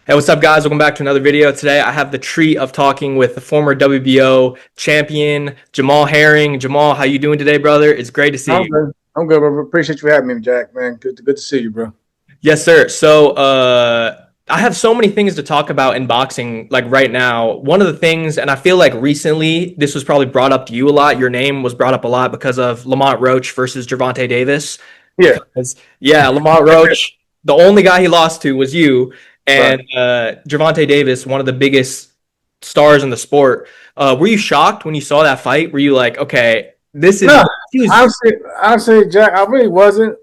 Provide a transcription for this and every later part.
Hey, what's up, guys? Welcome back to another video. Today, I have the treat of talking with the former WBO champion, Jamel Herring. Jamal, how you doing today, brother? It's great to see I'm you. good. I'm good, bro. Appreciate you having me, Jack. Man, good to see you, bro. Yes, sir. I have so many things to talk about in boxing, like right now. One of the things, and I feel like recently, this was probably brought up to you a lot. Your name was brought up a lot because of Lamont Roach versus Gervonta Davis. Yeah, Because, yeah, Lamont Roach, the only guy he lost to was you, right. and Gervonta Davis, one of the biggest stars in the sport. Were you shocked when you saw that fight? Were you like, okay, this is No, he was honestly, Jack, I really wasn't.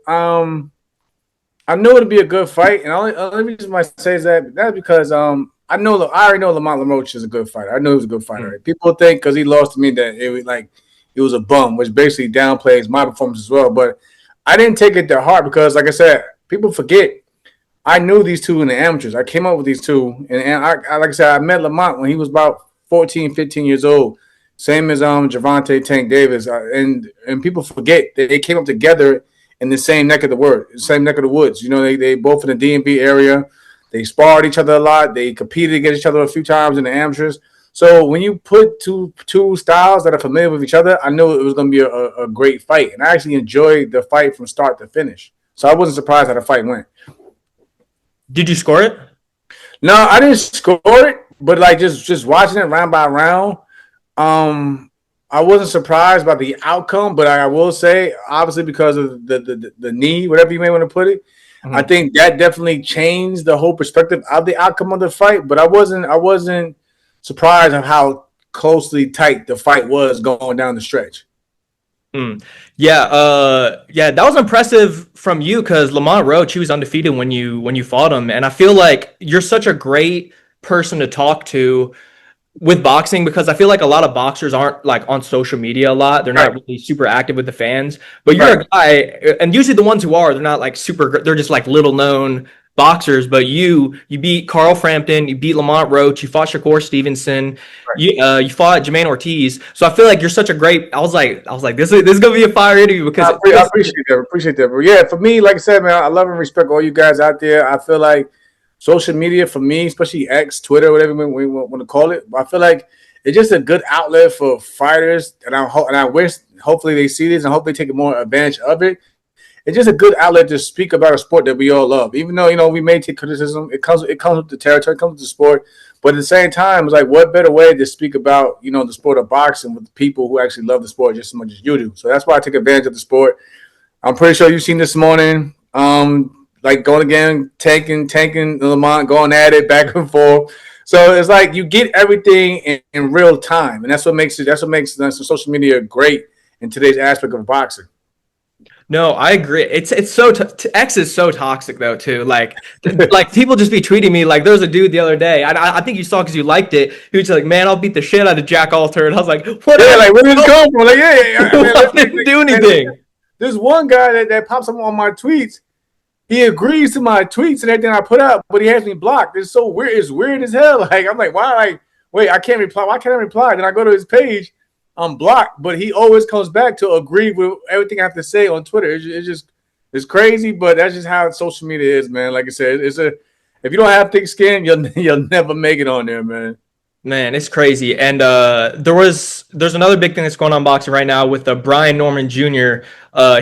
I knew it'd be a good fight, and only reason why I say is that's because I already know Lamont Lamoche is a good fighter. I knew he was a good fighter. hmm, Right? People think because he lost to me that it was a bum, which basically downplays my performance as well. But I didn't take it to heart because, like I said, people forget I knew these two in the amateurs. I came up with these two, and like I said, I met Lamont when he was about 14, 15 years old. Same as Javante Tank Davis, and people forget that they came up together in the same neck of the woods. You know, they both in the DMV area. They sparred each other a lot. They competed against each other a few times in the amateurs. So when you put two styles that are familiar with each other, I knew it was going to be a great fight, and I actually enjoyed the fight from start to finish. So I wasn't surprised how the fight went. did you score it? No, I didn't score it, but like just watching it round by round, um, I wasn't surprised by the outcome. But I will say, obviously, because of the knee, whatever you may want to put it, I Mhm. think that definitely changed the whole perspective of the outcome of the fight. But I wasn't surprised at how closely tight the fight was going down the stretch. Mm. Yeah, that was impressive from you because Lamont Roach, he was undefeated when you fought him, and I feel like you're such a great person to talk to with boxing because I feel like a lot of boxers aren't like on social media a lot. They're Right, not really super active with the fans. But you're right. a guy, and usually the ones who are, they're not like super. They're just like little known boxers. But you beat Carl Frampton, you beat Lamont Roach, you fought Shakur Stevenson, you fought Jermaine Ortiz. So I feel like you're such a great. I was like this is gonna be a fire interview because it I feels. appreciate that. Appreciate that. But yeah, for me, like I said, man, I love and respect all you guys out there. I feel like social media for me, especially X, Twitter, whatever we want to call it, I feel like it's just a good outlet for fighters, and I wish hopefully they see this and hope they take more advantage of it. It's just a good outlet to speak about a sport that we all love. Even though we may take criticism, it comes with the territory, it comes with the sport. But at the same time, it's like what better way to speak about the sport of boxing with people who actually love the sport just as much as you do. So that's why I take advantage of the sport. I'm pretty sure you've seen this morning. Like going again, tanking Lamont, going at it back and forth. So it's like you get everything in real time, and that's what makes social media great in today's aspect of boxing. No, I agree. It's X is so toxic though too. Like people just be tweeting me like there was a dude the other day. I think you saw because you liked it. He was like, "Man, I'll beat the shit out of Jack Alter," and I was like, Yeah, "Whatever." like where did this come from? Like, yeah, man, I literally, didn't do man, anything. there's one guy that pops up on my tweets. He agrees to my tweets and everything I put up, but he has me blocked. It's so weird. It's weird as hell. Like I'm like, why? Like, wait, I can't reply. Why can't I reply? Then I go to his page. I'm blocked, but he always comes back to agree with everything I have to say on Twitter. It's crazy, but that's just how social media is, man. Like I said, it's a if you don't have thick skin, you'll never make it on there, man. Man, it's crazy. And there's another big thing that's going on in boxing right now with Brian Norman Jr.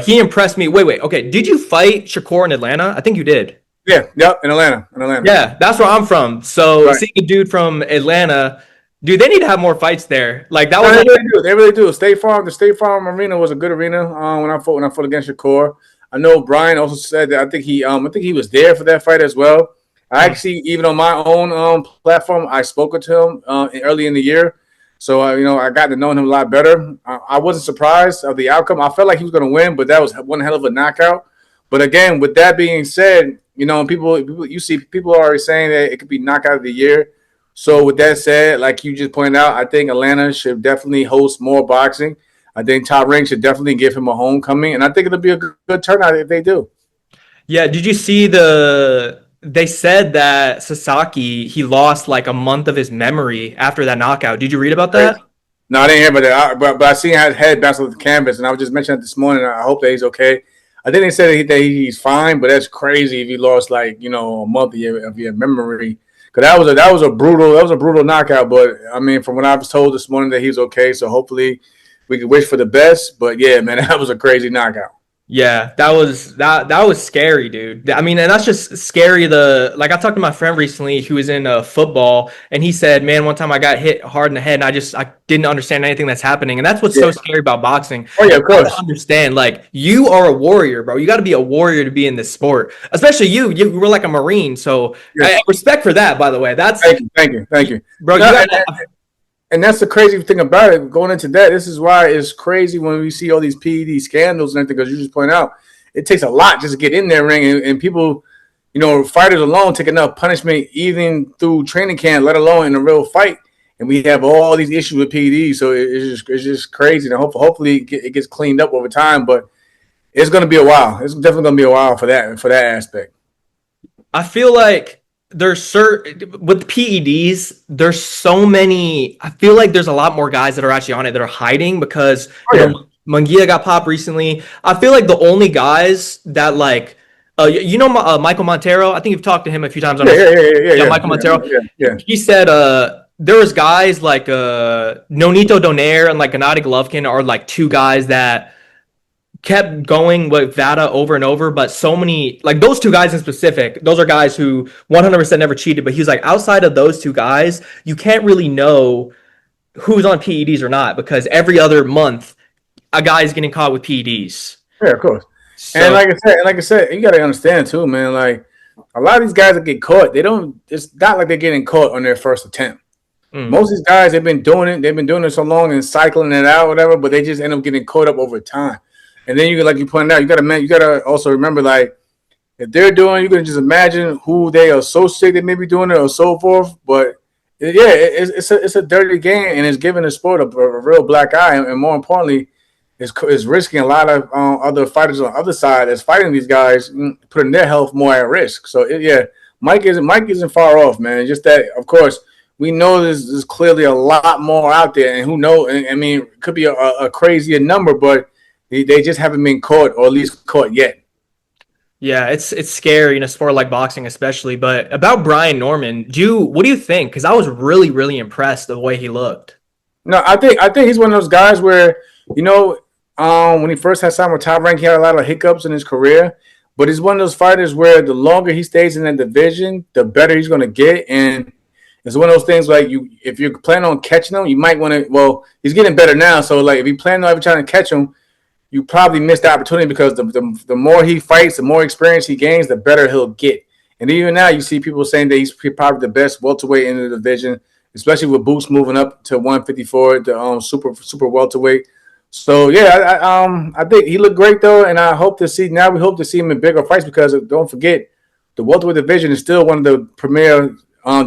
He impressed me. Wait. Okay, did you fight Shakur in Atlanta? I think you did. Yeah, yep, in Atlanta, Yeah, that's where I'm from. So right. seeing a dude from Atlanta, dude, they need to have more fights there. Like that No, was they like, really do. They really do. The State Farm Arena was a good arena when I fought against Shakur. I know Brian also said that I think he was there for that fight as well. I mm, actually even on my own platform I spoke to him early in the year, so I got to know him a lot better. I wasn't surprised of the outcome. I felt like he was going to win, but that was one hell of a knockout. But again, with that being said, people you see people are already saying that it could be knockout of the year. So with that said, like you just pointed out, I think Atlanta should definitely host more boxing. I think Top Ring should definitely give him a homecoming, and I think it'll be a good turnout if they do. yeah, did you see they said that Sasaki he lost like a month of his memory after that knockout. Did you read about Crazy. that? No, I didn't hear about that. But I seen how his head bounced off the canvas, and I was just mentioning that this morning. I hope that he's okay. I think they said that he's fine, but that's crazy if he lost like a month of your memory. because that was a brutal knockout. But I mean, from what I was told this morning that he's okay, so hopefully we can wish for the best. But yeah, man, that was a crazy knockout. Yeah, that was scary, dude. I mean, and that's just scary. Like I talked to my friend recently who was in football, and he said, "Man, one time I got hit hard in the head, and I didn't understand anything that's happening." And that's what's Yeah. so scary about boxing. Oh yeah, You of have to course. understand, like you are a warrior, bro. You got to be a warrior to be in this sport, especially you. You were like a marine, so Yes. respect for that. By the way, that's Thank you. bro. You No, got and that's the crazy thing about it. Going into that, this is why it's crazy when we see all these PED scandals and everything. Because you just point out, it takes a lot just to get in there ring, and people, fighters alone take enough punishment even through training camp, let alone in a real fight. And we have all these issues with PED, so it's just crazy. And hopefully it gets cleaned up over time, but it's going to be a while. It's definitely going to be a while for that aspect. I feel like there's certain with PEDs, there's so many. I feel like there's a lot more guys that are actually on it that are hiding because Oh yeah, Munguia got popped recently. I feel like the only guys that like, Michael Montero. I think you've talked to him a few times on yeah, our yeah, show. yeah, yeah, Yeah, yeah, Michael Montero. yeah, yeah. He said there was guys like Nonito Donaire and like Gennady Golovkin are like two guys that kept going with Vada over and over, but so many like those two guys in specific, those are guys who 100% never cheated. But he's like outside of those two guys, you can't really know who's on PEDs or not because every other month a guy is getting caught with PEDs. Yeah, of course. And So like I said, you got to understand too, man. Like a lot of these guys that get caught, they don't. It's not like they're getting caught on their first attempt. mm, Most of these guys, they've been doing it. They've been doing it so long and cycling it out, whatever. But they just end up getting caught up over time. And then like you pointed out, you gotta also remember, like if they're doing, you can just imagine who they associate they may be doing it or so forth. But yeah, it's a dirty game and it's giving the sport a real black eye. And more importantly, is risking a lot of other fighters on the other side that's fighting these guys, putting their health more at risk. So yeah, Mike isn't far off, man. It's just that, of course, we know there's clearly a lot more out there, and who knows? I mean, it could be a crazier number, but they just haven't been caught, or at least caught yet. yeah, it's scary in a sport like boxing, especially. But about Brian Norman, what do you think? Because I was really impressed the way he looked. No, I think he's one of those guys where when he first had signed with Top Rank, he had a lot of hiccups in his career. But he's one of those fighters where the longer he stays in that division, the better he's going to get. And it's one of those things like if you're planning on catching him, you might want to. Well, he's getting better now, so like if you plan on ever trying to catch him, you probably missed the opportunity because the more he fights, the more experience he gains, the better he'll get. And even now, you see people saying that he's probably the best welterweight in the division, especially with Boots moving up to 154, the super welterweight. So yeah, I think he looked great though, and we hope to see him in bigger fights because don't forget the welterweight division is still one of the premier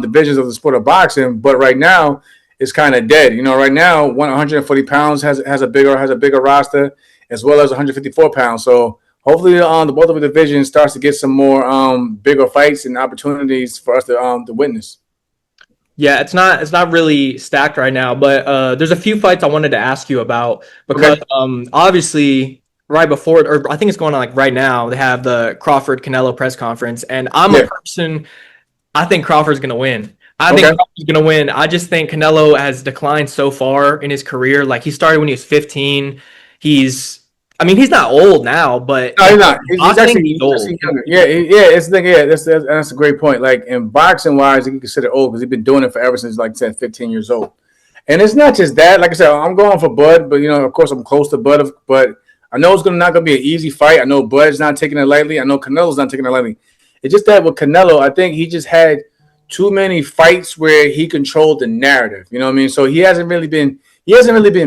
divisions of the sport of boxing. But right now, it's kind of dead. Right now, 140 pounds has a bigger roster as well as 154 pounds. So hopefully, the welterweight division starts to get some more bigger fights and opportunities for us to witness. Yeah, it's not really stacked right now, but there's a few fights I wanted to ask you about because Okay. obviously right before it, or I think it's going on like right now, they have the Crawford Canelo press conference, and I'm a Yeah. person. I think Crawford's gonna win. I think Okay. Crawford's gonna win. I just think Canelo has declined so far in his career. Like he started when he was 15. I mean, he's not old now, but No, in he's not. He's boxing, actually he's old. younger. Yeah, yeah. It's the thing. Yeah, that's a great point. Like in boxing wise, you can consider old because he's been doing it forever since like 10, 15 years old. And it's not just that. Like I said, I'm going for Bud, but of course, I'm close to Bud. But I know it's not gonna be an easy fight. I know Bud's not taking it lightly. I know Canelo's not taking it lightly. It's just that with Canelo, I think he just had too many fights where he controlled the narrative. You know what I mean? So he hasn't really been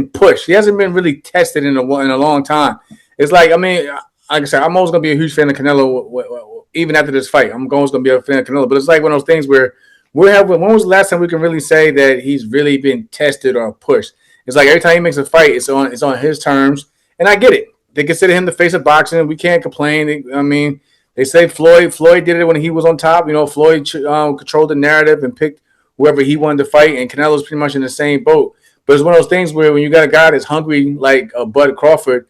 pushed. He hasn't been really tested in a long time. It's like, I mean, like I said, I'm always gonna be a huge fan of Canelo, even after this fight. I'm always gonna be a fan of Canelo. But it's like one of those things where when was the last time we can really say that he's really been tested or pushed? It's like every time he makes a fight, it's on his terms, and I get it. They consider him the face of boxing. We can't complain. I mean, they say Floyd did it when he was on top. Floyd controlled the narrative and picked whoever he wanted to fight, and Canelo's pretty much in the same boat. But it's one of those things where when you got a guy that's hungry like Bud Crawford,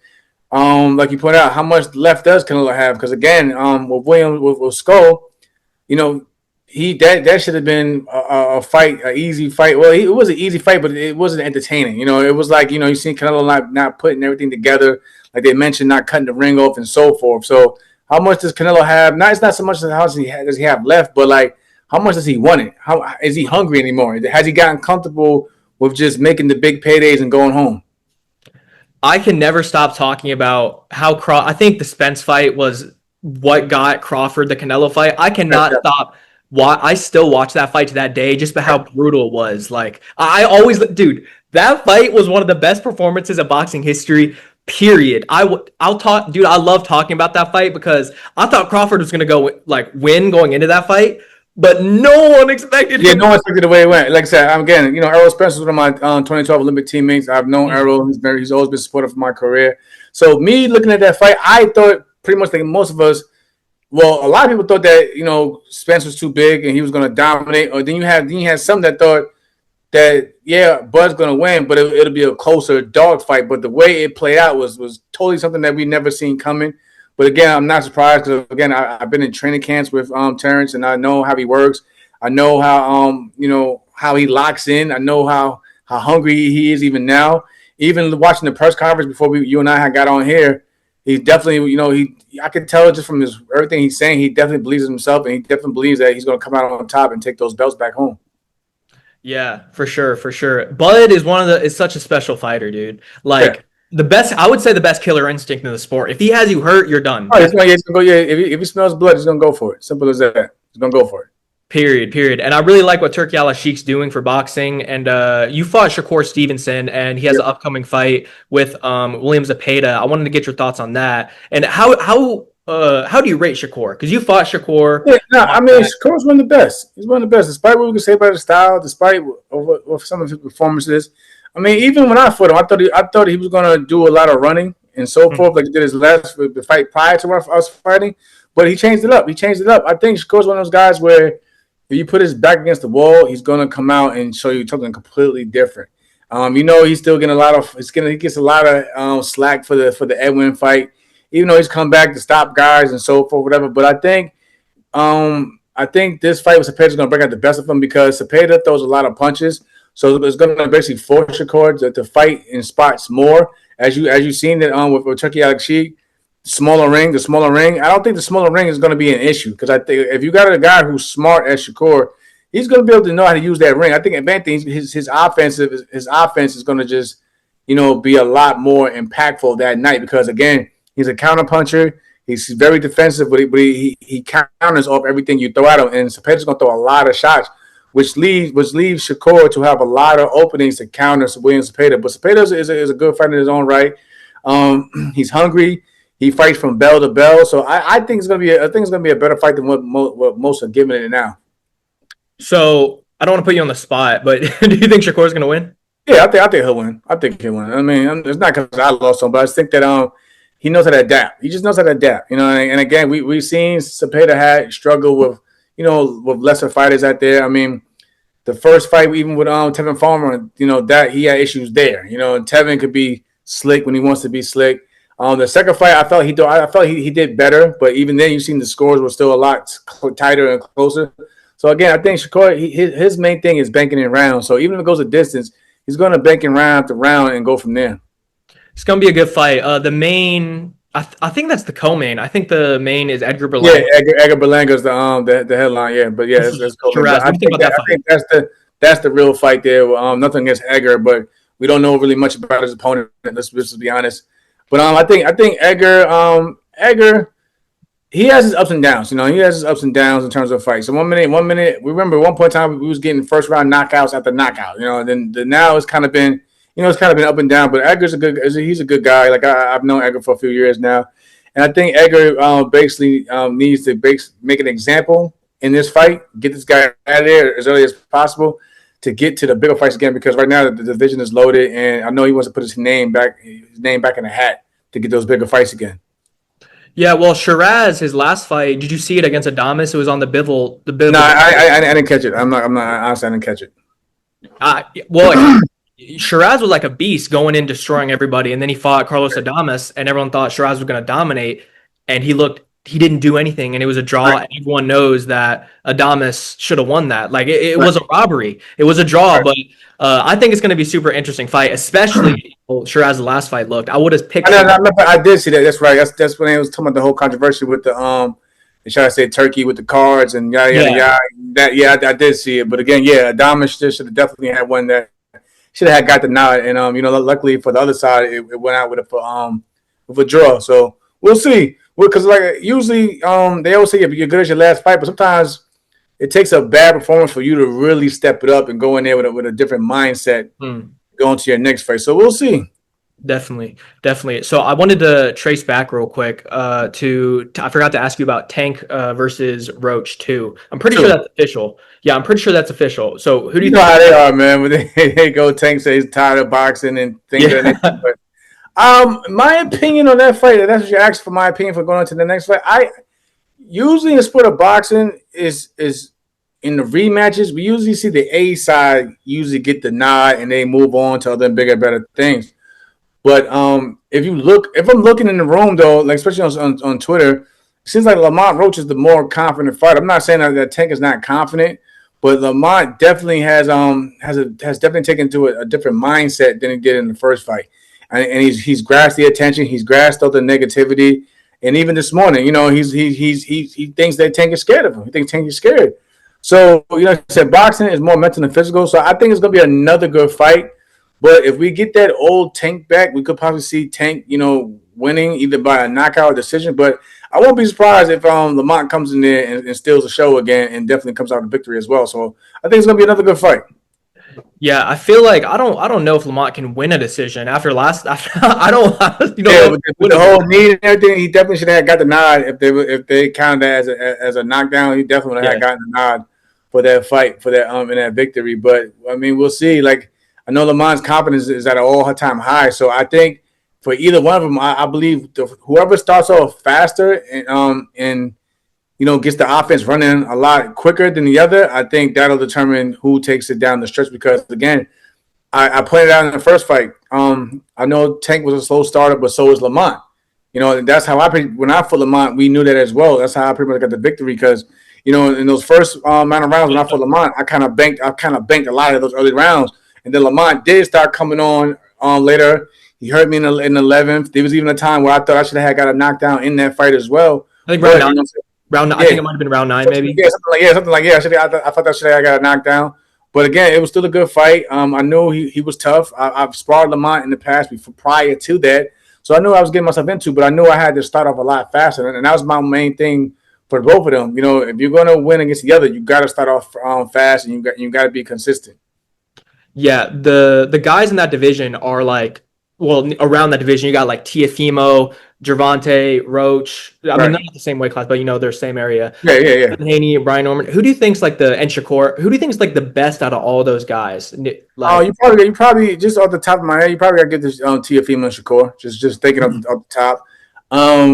like you pointed out, how much left does Canelo have? Because again, with Skull, you know, that should have been a fight, an easy fight. Well, it was an easy fight, but it wasn't entertaining. It was like you seen Canelo not putting everything together, like they mentioned, not cutting the ring off and so forth. So how much does Canelo have? Not it's not so much as how does he have left, but like how much does he want it? How is he hungry anymore? Has he gotten comfortable with just making the big paydays and going home? I can never stop talking about how I think the Spence fight was what got Crawford the Canelo fight. I cannot stop. Why I still watch that fight to that day, just by how brutal it was. Like I always, dude, that fight was one of the best performances of boxing history. Period. I'll talk, dude. I love talking about that fight because I thought Crawford was gonna go like win going into that fight, but no one expected Yeah, him. no one expected the way it went. Like I said, again, Errol Spence was one of my 2012 Olympic teammates. I've known Errol. He's always been supportive of my career. So me looking at that fight, I thought pretty much like most of us. Well, a lot of people thought that Spence was too big and he was going to dominate. Or then you had some that thought that Bud's going to win, but it'll be a closer dog fight. But the way it played out was totally something that we never seen coming. But again, I'm not surprised because again, I've been in training camps with Terrence and I know how he works. I know how he locks in. I know how hungry he is even now. Even watching the press conference before you and I had got on here, he definitely I could tell just from everything he's saying, he definitely believes in himself and he definitely believes that he's going to come out on top and take those belts back home. Yeah, for sure, for sure. Bud is such a special fighter, dude. Yeah. Like the best, I would say the best killer instinct in the sport. If he has you hurt, you're done. Oh, he's gonna go. Yeah, if he smells blood, he's gonna go for it. Simple as that. He's gonna go for it. Period. And I really like what Turki Al-Ashik's doing for boxing. And you fought Shakur Stevenson, and he has an upcoming fight with William Zepeda. I wanted to get your thoughts on that. And how do you rate Shakur? Because you fought Shakur. Yeah, no, I mean Shakur's one of the best. He's one of the best, despite what we can say about his style, despite what some of his performances. I mean, even when I fought him, I thought he was gonna do a lot of running and so forth, like he did his last the fight prior to us fighting. But he changed it up. I think Shakur's one of those guys where if you put his back against the wall, he's gonna come out and show you something completely different. He's still getting he gets a lot of slack for the Edwin fight, even though he's come back to stop guys and so forth, whatever. But I think this fight with Cepeda's gonna bring out the best of him because Cepeda throws a lot of punches, so it's gonna basically force Shakur to fight in spots more, as you seen that with Turki Al-Ashik. The smaller ring. I don't think the smaller ring is going to be an issue because I think if you got a guy who's smart as Shakur, he's going to be able to know how to use that ring. I think if anything, his offense is going to just be a lot more impactful that night because again, he's a counter puncher. He's very defensive, but he counters off everything you throw at him, and Cepeda's going to throw a lot of shots, which leaves Shakur to have a lot of openings to counter William Cepeda. But Cepeda is a good fighter in his own right. He's hungry. He fights from bell to bell, so I think it's gonna be a better fight than what most are giving it now. So I don't want to put you on the spot, but do you think Shakur's gonna win? Yeah, I think he'll win. I think he'll win. I mean, it's not because I lost him, but I just think that he knows how to adapt. He just knows how to adapt. And again, we've seen Cepeda had struggle with with lesser fighters out there. I mean, the first fight even with Tevin Farmer, that he had issues there. And Tevin could be slick when he wants to be slick. The second fight, I felt he did better, but even then, you've seen the scores were still a lot tighter and closer. So again, I think Shakur, his main thing is banking in rounds. So even if it goes a distance, he's going to bank in round after round and go from there. It's gonna be a good fight. The main, I think that's the co-main. I think the main is Edgar Berlanga. Yeah, Edgar Berlanga's the headline. Yeah, but yeah, that's co-main. I think that's the real fight there. Nothing against Edgar, but we don't know really much about his opponent. Let's just be honest. But I think Edgar, he has his ups and downs. He has his ups and downs in terms of fights. So one minute, we remember at one point in time we was getting first round knockouts after knockout. Then now it's kind of been, up and down. But he's a good guy. Like I've known Edgar for a few years now, and I think Edgar basically needs to make an example in this fight, get this guy out of there as early as possible to get to the bigger fights again, because right now the division is loaded, and I know he wants to put his name back in the hat to get those bigger fights again. Yeah, well, Shiraz, his last fight, did you see it against Adames? It was on the Bivol. No, I didn't catch it. I'm not honestly, I didn't catch it. Well, Shiraz was like a beast going in, destroying everybody, and then he fought Carlos Adames, and everyone thought Shiraz was going to dominate, and he looked he didn't do anything and it was a draw. Right. And everyone knows that Adames should have won that. Like it Right. was a robbery. It was a draw, but I think it's going to be super interesting fight, especially sure as the last fight looked. I would have picked. I did see that. That's right. That's when they was talking about the whole controversy with the should I say Turkey with the cards and yada yada Yeah, yada. That I did see it, but again, yeah, Adamas should have definitely had one that should have got the nod, and luckily for the other side, it went out with a draw. So we'll see. Because like usually, they always say you're good as your last fight, but sometimes it takes a bad performance for you to really step it up and go in there with a different mindset going to your next fight. So we'll see. definitely, definitely. So I wanted to trace back real quick to I forgot to ask you about Tank versus Roach too. I'm pretty sure True. that's official. Yeah, I'm pretty sure that's official. So who do You you know think? how they are, man. When they go, Tank says he's tired of boxing and things of that nature. Yeah, But my opinion on that fight, and that's what you asked for my opinion for going on to the next fight. I usually in the sport of boxing is in the rematches, we usually see the A side usually get the nod and they move on to other bigger, better things. But if I'm looking in the room though, like especially on Twitter, it seems like Lamont Roach is the more confident fighter. I'm not saying that Tank is not confident, but Lamont definitely has definitely taken to a different mindset than he did in the first fight, and he's grasped the attention, he's grasped all the negativity, and even this morning, he thinks that Tank is scared of him. He thinks Tank is scared. So I said boxing is more mental than physical. So I think it's gonna be another good fight. But if we get that old Tank back, we could probably see Tank, winning either by a knockout or decision. But I won't be surprised if Lamont comes in there and steals the show again and definitely comes out with victory as well. So I think it's gonna be another good fight. yeah. I feel like I don't know if Lamont can win a decision after last. After, I don't Yeah, know. with the whole knee and everything, he definitely should have got the nod if they counted that as a knockdown. He definitely would have Yeah, gotten the nod for that fight for that in that victory. But I mean, we'll see. Like I know Lamont's confidence is at an all-time high, so I think for either one of them, I believe whoever starts off faster and gets the offense running a lot quicker than the other, I think that'll determine who takes it down the stretch. Because again, I pointed out in the first fight. I know Tank was a slow starter, but so was Lamont. And that's how when I fought Lamont, we knew that as well. That's how I pretty much got the victory because, in those first amount of rounds when I fought Lamont, I kind of banked a lot of those early rounds, and then Lamont did start coming on later. He hurt me in the 11th. There was even a time where I thought I should have got a knockdown in that fight as well. I think round But nine. I yeah, think it might have been round nine, maybe. something like I thought that shit I got a knockdown. But again, it was still a good fight. I knew he was tough. I've sparred Lamont in the past before prior to that, so I knew I was getting myself into. But I knew I had to start off a lot faster, and that was my main thing for both of them. If you're gonna win against the other, you got to start off fast, and you got to be consistent. Yeah, the guys in that division are like, well, around that division, you got like Tiafimo, Gervonta, Roach. I mean, Right. not the same weight class, but they're same area. Yeah, yeah, yeah. Haney, Brian Norman. Who do you think's like and Shakur? Who do you think's like the best out of all those guys? Oh, Like, you probably just off the top of my head, you probably gotta get this Tiafimo and Shakur. Just thinking off the top.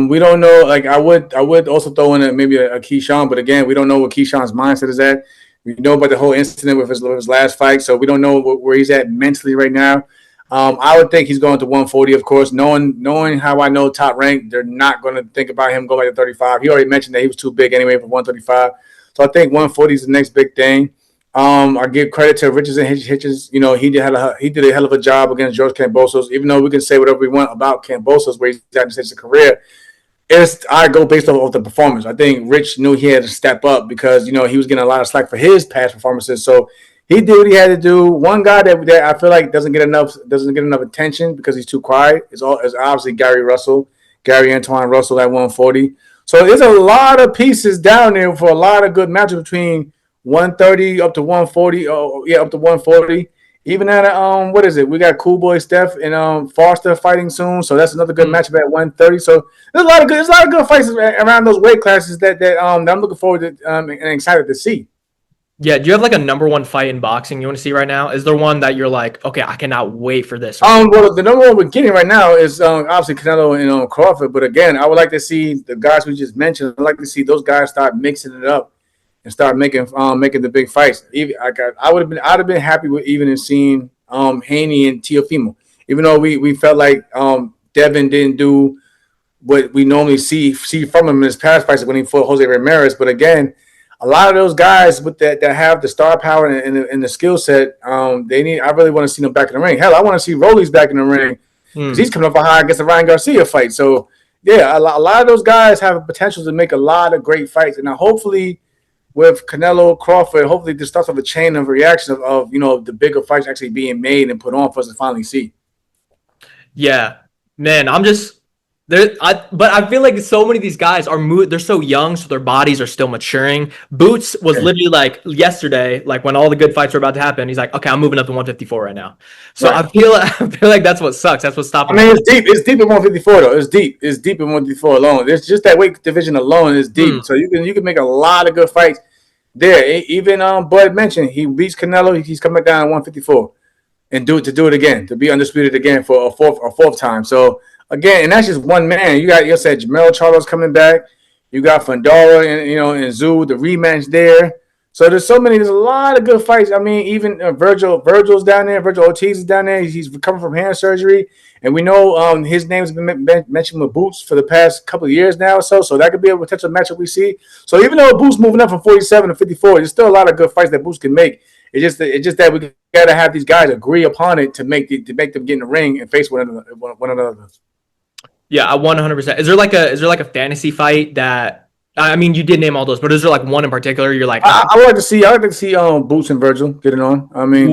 We don't know. Like I would also throw in maybe a Keyshawn, but again, we don't know what Keyshawn's mindset is at. We know about the whole incident with his last fight, so we don't know where he's at mentally right now. I would think he's going to 140, of course. Knowing how I know Top Rank, they're not going to think about him going back to 35. He already mentioned that he was too big anyway for 135. So I think 140 is the next big thing. I give credit to Richardson Hitchens. He did a hell of a job against George Kambosos. Even though we can say whatever we want about Kambosos, where he's at in his career, I go based off the performance. I think Rich knew he had to step up because he was getting a lot of slack for his past performances. So he did what he had to do. One guy that I feel like doesn't get enough attention because he's too quiet is obviously Gary Antoine Russell at 140. So there's a lot of pieces down there for a lot of good matches between 130 up to 140. Oh yeah, up to 140. Even at what is it? We got Cool Boy Steph and Foster fighting soon, so that's another good matchup at 130. So there's a lot of good fights around those weight classes that I'm looking forward to and excited to see. yeah, do you have like a number one fight in boxing you want to see right now? Is there one that you're like, okay, I cannot wait for this one? Well, the number one we're getting right now is obviously Canelo and Crawford. But again, I would like to see the guys we just mentioned. I'd like to see those guys start mixing it up and start making the big fights. I'd have been happy with even seeing Haney and Teofimo. Even though we felt like Devin didn't do what we normally see from him in his past fights when he fought Jose Ramirez. But again, a lot of those guys with that have the star power and the skill set, they need. I really want to see them back in the ring. Hell, I want to see Rolly's back in the ring because he's coming up a high against the Ryan Garcia fight. So yeah, a lot of those guys have a potential to make a lot of great fights, and now hopefully with Canelo Crawford, hopefully this starts off a chain of reaction of the bigger fights actually being made and put on for us to finally see. Yeah, man, I'm just but I feel like so many of these guys they're so young, so their bodies are still maturing. Boots was literally like yesterday, like when all the good fights were about to happen. He's like, okay, I'm moving up to 154 right now. So Right. I feel like that's what sucks. That's what's stopping. I mean, it's deep. It's deep in 154 though. It's deep. It's deep in 154 alone. It's just that weight division alone is deep. So you can make a lot of good fights there. Even Bud mentioned he beats Canelo. He's coming down at 154 and do it again to be undisputed again for a fourth time. So again, and that's just one man. You said Jamel Charlo's coming back. You got Fundora and Zoo, the rematch there. So there's a lot of good fights. I mean, even Virgil's down there. Virgil Ortiz is down there. He's recovering from hand surgery. And we know his name's been mentioned with Boots for the past couple of years now or so. So that could be a potential matchup we see. So even though Boots moving up from 47 to 54, there's still a lot of good fights that Boots can make. It's just that we got to have these guys agree upon it to make them get in the ring and face one another. Yeah, I 100%. Is there like a fantasy fight that I mean, you did name all those, but is there like one in particular you're like, I would like to see Boots and Virgil getting on. I mean,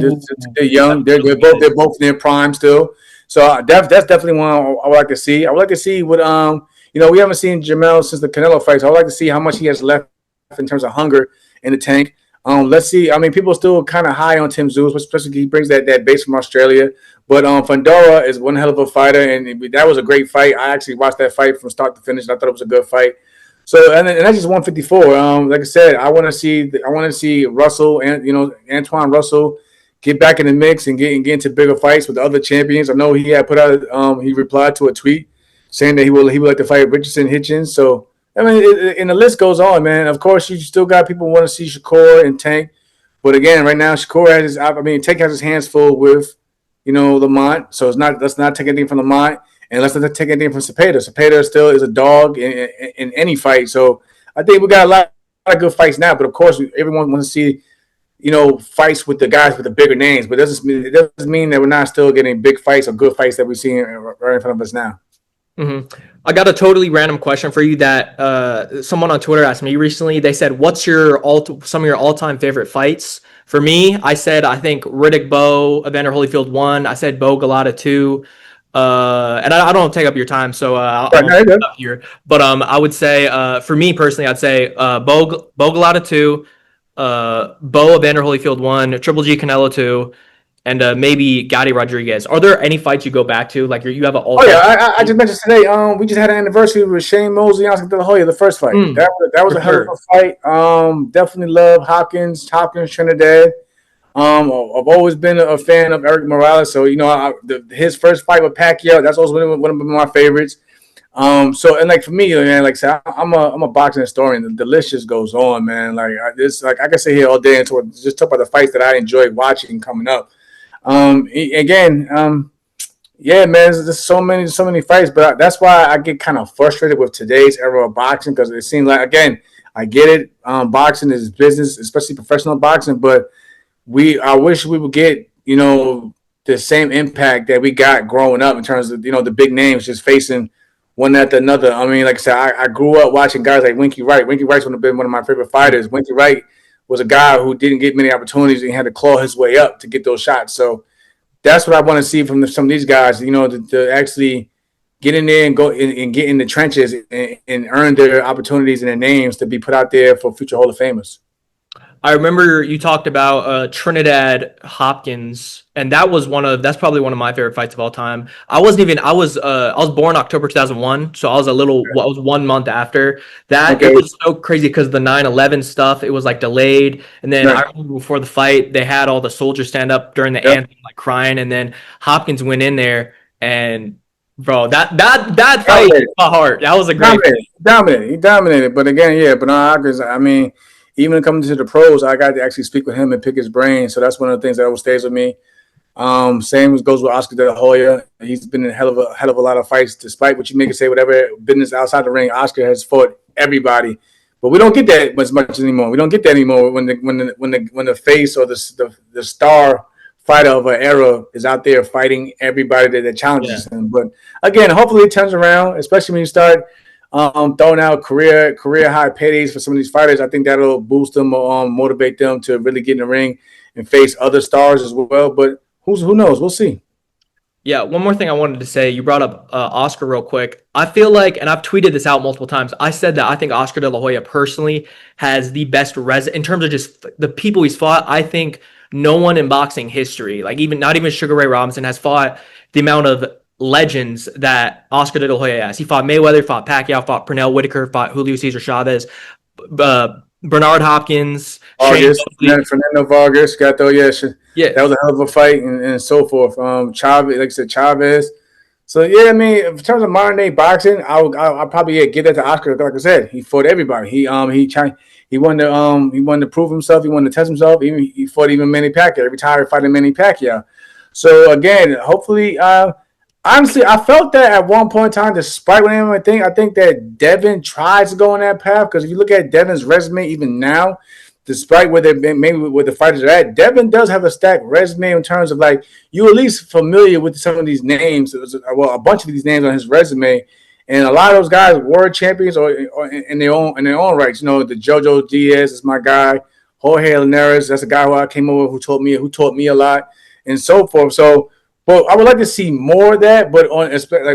they're young. They're both in their prime still. So that's definitely one I would like to see. I would like to see what we haven't seen Jamel since the Canelo fight. So I would like to see how much he has left in terms of hunger in the tank. Let's see. I mean, people are still kind of high on Tim Zeus, especially he brings that base from Australia. But Fundora is one hell of a fighter, and that was a great fight. I actually watched that fight from start to finish, and I thought it was a good fight. So and that's just 154. Like I said, I want to see Russell and Antoine Russell get back in the mix and get into bigger fights with the other champions. I know he had put out he replied to a tweet saying that he would like to fight Richardson Hitchens. So I mean, and the list goes on, man. Of course, you still got people who want to see Shakur and Tank, but again, right now Shakur Tank has his hands full with Lamont. So let's not take anything from Lamont. And let's not take anything from Cepeda. Cepeda still is a dog in any fight. So I think we got a lot of good fights now. But of course, everyone wants to see, fights with the guys with the bigger names. But it doesn't mean that we're not still getting big fights or good fights that we're seeing right in front of us now. Mm-hmm. I got a totally random question for you that someone on Twitter asked me recently. They said, "What's some of your all-time favorite fights?" For me, I said I think Riddick Bowe, Evander Holyfield 1. I said Bowe Galata 2. And I don't take up your time, so I'll up here. But I would say for me personally, I'd say Bowe Galata 2, Bowe Evander Holyfield 1, Triple G Canelo 2, and maybe Gotti Rodriguez. Are there any fights you go back to? Like you have an all? Oh yeah, I just mentioned today. We just had an anniversary with Shane Mosley and Oscar De La Hoya, the first fight. That was a hell of a fight. Definitely love Hopkins, Trinidad. I've always been a fan of Eric Morales, so his first fight with Pacquiao, that's also one of my favorites. So and like for me, man, like I said, I'm a boxing historian. The list just goes on, man. Like I can sit here all day and just talk about the fights that I enjoy watching coming up. Yeah, man, there's so many fights, but that's why I get kind of frustrated with today's era of boxing because it seems like, again, I get it. Boxing is business, especially professional boxing, but I wish we would get, the same impact that we got growing up in terms of, the big names just facing one after another. I mean, like I said, I grew up watching guys like Winky Wright. Winky Wright's been one of my favorite fighters. Winky Wright was a guy who didn't get many opportunities and had to claw his way up to get those shots. So that's what I want to see from some of these guys, to actually get in there and go and get in the trenches and earn their opportunities and their names to be put out there for future Hall of Famers. I remember you talked about Trinidad Hopkins, and that's probably one of my favorite fights of all time. I was born October 2001, so I was I was 1 month after that. Okay. It was so crazy because the 9/11 stuff, it was like delayed, and then I remember before the fight, they had all the soldiers stand up during the anthem, like crying, and then Hopkins went in there and. Bro, that fight hit my heart. That was a great He dominated. But again, Hopkins, I mean, even coming to the pros, I got to actually speak with him and pick his brain. So that's one of the things that always stays with me. Same as goes with Oscar De La Hoya. He's been in a hell of a lot of fights, despite what you make it say, whatever business outside the ring. Oscar has fought everybody, but we don't get that much anymore. We don't get that anymore when the face or the star fighter of an era is out there fighting everybody that Yeah. challenges him. But again, hopefully it turns around, especially when you start throwing out career high paydays for some of these fighters. I think that'll boost them, motivate them to really get in the ring and face other stars as well. But who knows? We'll see. Yeah, one more thing I wanted to say. You brought up Oscar real quick. I feel like, and I've tweeted this out multiple times. I said that I think Oscar De La Hoya personally has the best in terms of just the people he's fought. I think no one in boxing history, like even not even Sugar Ray Robinson, has fought the amount of legends that Oscar De La Hoya has. He fought Mayweather, fought Pacquiao, fought Pernell Whitaker, fought Julio Cesar Chavez, Bernard Hopkins, Shane Vargas, Mosley. Fernando Vargas, got though, yeah, Yeah, that was a hell of a fight and so forth. Chavez, like I said, Chavez. So yeah, I mean, in terms of modern day boxing, I'll probably give that to Oscar. Like I said, he fought everybody. He wanted to prove himself. He wanted to test himself. He fought even Manny Pacquiao. Every time he fighting Manny Pacquiao. So again, hopefully, honestly, I felt that at one point in time, despite what anyone think, I think that Devin tries to go on that path because if you look at Devin's resume, even now, despite where they maybe where the fighters are at, Devin does have a stacked resume in terms of like you at least familiar with some of these names. Well, a bunch of these names on his resume, and a lot of those guys were champions or in their own rights. You know, the JoJo Diaz is my guy. Jorge Linares, that's a guy who I came over who taught me a lot, and so forth. So. Well, I would like to see more of that, but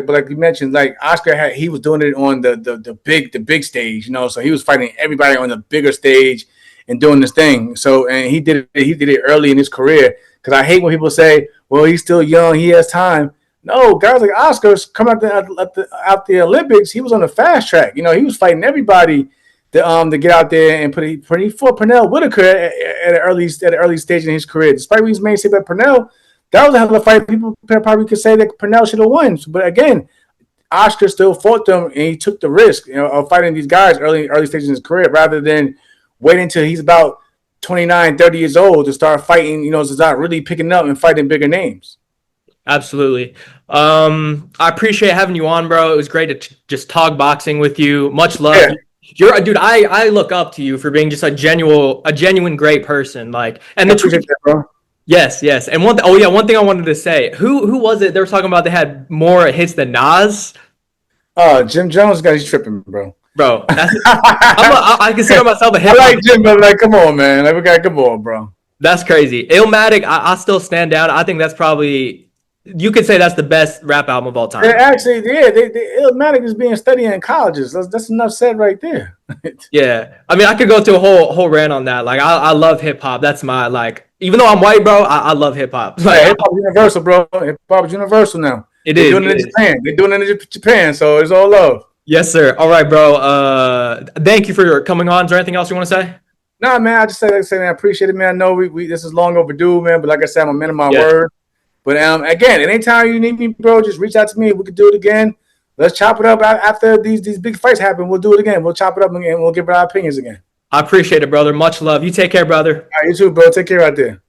like you mentioned, like Oscar he was doing it on the big stage, you know. So he was fighting everybody on the bigger stage and doing this thing. So and he did it early in his career. Because I hate when people say, "Well, he's still young, he has time." No, guys like Oscar's come out the Olympics. He was on the fast track. You know, he was fighting everybody to get out there and he fought Pernell Whitaker at an early stage in his career. Despite what he's made say about Pernell. That was a hell of a fight. People probably could say that Pernell should have won. But again, Oscar still fought them and he took the risk, you know, of fighting these guys early stages in his career rather than waiting until he's about 29, 30 years old to start fighting, you know, to start really picking up and fighting bigger names. absolutely. I appreciate having you on, bro. It was great to just talk boxing with you. Much love. Yeah, You're dude. I look up to you for being just a genuine great person. Like, and I the appreciate that, bro. yes, yes. And one thing I wanted to say. Who was it? They were talking about they had more hits than Nas, Jim Jones got you tripping, bro. bro. I I consider myself a hip hop. like Jim, but like, come on, man. Like, we got come on, bro. That's crazy. Illmatic, I still stand down. I think that's probably you could say that's the best rap album of all time. Actually, yeah, Illmatic is being studied in colleges. That's enough said right there. Yeah, I mean, I could go to a whole rant on that. Like, I love hip hop. That's my like. Even though I'm white, bro, I love hip hop. Like, Hip hop is universal, bro. Hip hop is universal now. it They're is. doing it It in is. Japan. They're doing it in Japan, so it's all love. Yes, sir. All right, bro. Thank you for coming on. Is there anything else you want to say? Nah, man, I just say, man, I appreciate it, man. I know we this is long overdue, man, but like I said, I'm a man of my Yeah, word. But again, anytime you need me, bro, just reach out to me. We could do it again. Let's chop it up after these big fights happen. We'll do it again. We'll chop it up and we'll give our opinions again. I appreciate it, brother. Much love. You take care, brother. All right, you too, bro. Take care out there.